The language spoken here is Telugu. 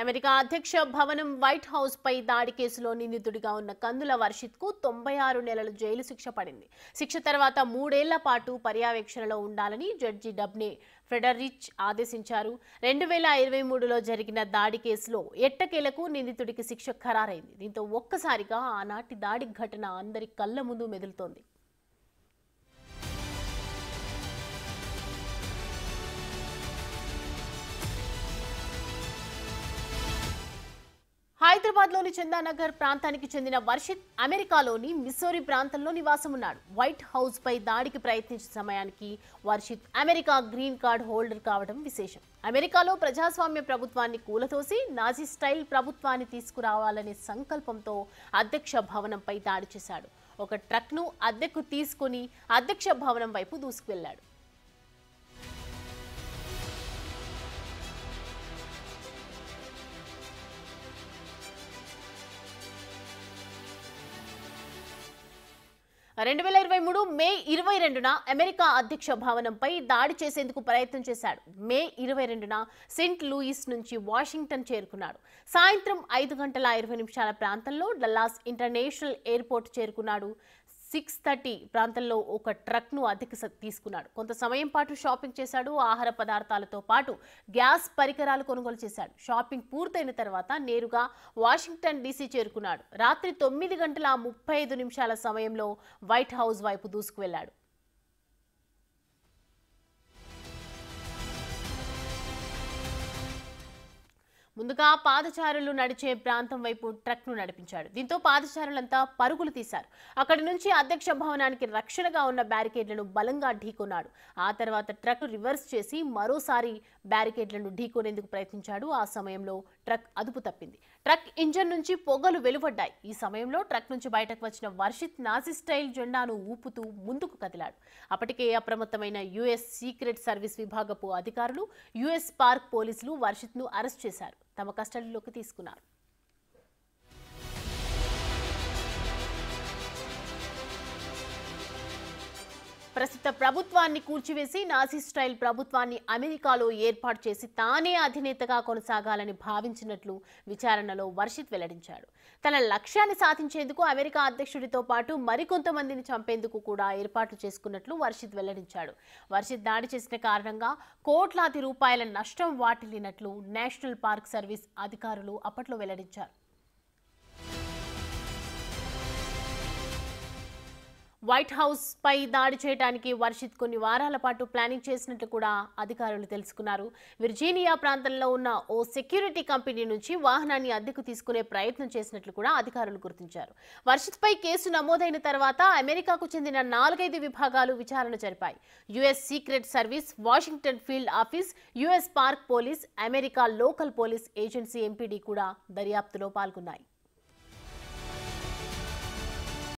అమెరికా అధ్యక్ష భవనం వైట్ హౌస్ పై దాడి కేసులో నిందితుడిగా ఉన్న కందుల వర్షిత్కు 96 నెలల జైలు శిక్ష పడింది. శిక్ష తర్వాత 3 ఏళ్ల పాటు పర్యవేక్షణలో ఉండాలని జడ్జి డబ్నే ఫ్రెడరిచ్ ఆదేశించారు. 2023లో జరిగిన దాడి కేసులో ఎట్టకేలకు నిందితుడికి శిక్ష ఖరారైంది. దీంతో ఒక్కసారిగా ఆనాటి దాడి ఘటన అందరి కళ్ల ముందు మెదులుతోంది. హైదరాబాద్లోని చందానగర్ ప్రాంతానికి చెందిన వర్షిత్ అమెరికాలోని మిస్సోరీ ప్రాంతంలో నివాసం ఉన్నాడు. వైట్ హౌస్ పై దాడికి ప్రయత్నించిన సమయానికి Varshith America green card holder కావడం విశేషం. అమెరికాలో ప్రజాస్వామ్య ప్రభుత్వాన్ని కూలతోసి నాజీ స్టైల్ ప్రభుత్వాన్ని తీసుకురావాలనే సంకల్పంతో అధ్యక్ష భవనంపై దాడి చేశాడు. ఒక ట్రక్ను అద్దెకు తీసుకుని అధ్యక్ష భవనం వైపు దూసుకువెళ్లాడు. మే 22న అమెరికా అధ్యక్ష భవనంపై దాడి చేసేందుకు ప్రయత్నం చేశాడు. మే 22న సెయింట్ లూయిస్ నుంచి వాషింగ్టన్ చేరుకున్నాడు. సాయంత్రం 5:20 ప్రాంతంలో డల్లాస్ ఇంటర్నేషనల్ ఎయిర్పోర్ట్ చేరుకున్నాడు. 6:30 ప్రాంతంలో ఒక ట్రక్ను అద్దెకు తీసుకున్నాడు. కొంత సమయం పాటు షాపింగ్ చేశాడు. ఆహార పదార్థాలతో పాటు గ్యాస్ పరికరాలు కొనుగోలు చేశాడు. షాపింగ్ పూర్తయిన తర్వాత నేరుగా వాషింగ్టన్ డీసీ చేరుకున్నాడు. రాత్రి 9:35 సమయంలో వైట్ హౌస్ వైపు దూసుకువెళ్లాడు. ముందుగా పాదచారులు నడిచే ప్రాంతం వైపు ట్రక్ను నడిపించాడు. దీంతో పాదచారులంతా పరుగులు తీశారు. అక్కడి నుంచి అధ్యక్ష భవనానికి రక్షణగా ఉన్న బ్యారికేడ్లను బలంగా ఢీకొన్నాడు. ఆ తర్వాత ట్రక్ రివర్స్ చేసి మరోసారి బ్యారికేడ్లను ఢీకొనేందుకు ప్రయత్నించాడు. ఆ సమయంలో ట్రక్ అదుపు తప్పింది. ట్రక్ ఇంజన్ నుంచి పొగలు వెలువడ్డాయి. ఈ సమయంలో ట్రక్ నుంచి బయటకు వచ్చిన వర్షిత్ నాజీ స్టైల్ జెండాను ఊపుతూ ముందుకు కదిలాడు. అప్పటికే అప్రమత్తమైన యుఎస్ సీక్రెట్ సర్వీస్ విభాగపు అధికారులు, యుఎస్ పార్క్ పోలీసులు వర్షిత్ను అరెస్ట్ చేశారు. తమ కస్టడీలోకి తీసుకున్నారు. ప్రస్తుత ప్రభుత్వాన్ని కూల్చివేసి నాజీ స్టైల్ ప్రభుత్వాన్ని అమెరికాలో ఏర్పాటు చేసి తానే అధినేతగా కొనసాగాలని భావించినట్లు విచారణలో వర్షిత్ వెల్లడించాడు. తన లక్ష్యాన్ని సాధించేందుకు అమెరికా అధ్యక్షుడితో పాటు మరికొంతమందిని చంపేందుకు కూడా ఏర్పాట్లు చేసుకున్నట్లు వర్షిత్ వెల్లడించాడు. వర్షిత్ దాడి చేసిన కారణంగా కోట్లాది రూపాయల నష్టం వాటిల్లినట్లు నేషనల్ పార్క్ సర్వీస్ అధికారులు అప్పట్లో వెల్లడించారు. వైట్ హౌస్ పై దాడి చేయడానికి వర్షిత్ కొన్ని వారాల పాటు ప్లానింగ్ చేసినట్లు కూడా అధికారులు తెలుసుకున్నారు. విర్జీనియా ప్రాంతంలో ఉన్న ఓ సెక్యూరిటీ కంపెనీ నుంచి వాహనాన్ని అద్దెకు తీసుకునే ప్రయత్నం చేసినట్లు కూడా అధికారులు గుర్తించారు. వర్షిత్ పై కేసు నమోదైన తర్వాత అమెరికాకు చెందిన 4-5 విభాగాలు విచారణ జరిపాయి. US secret service, Washington field office, US park police, America local police agency MPD కూడా దర్యాప్తులో పాల్గొన్నాయి.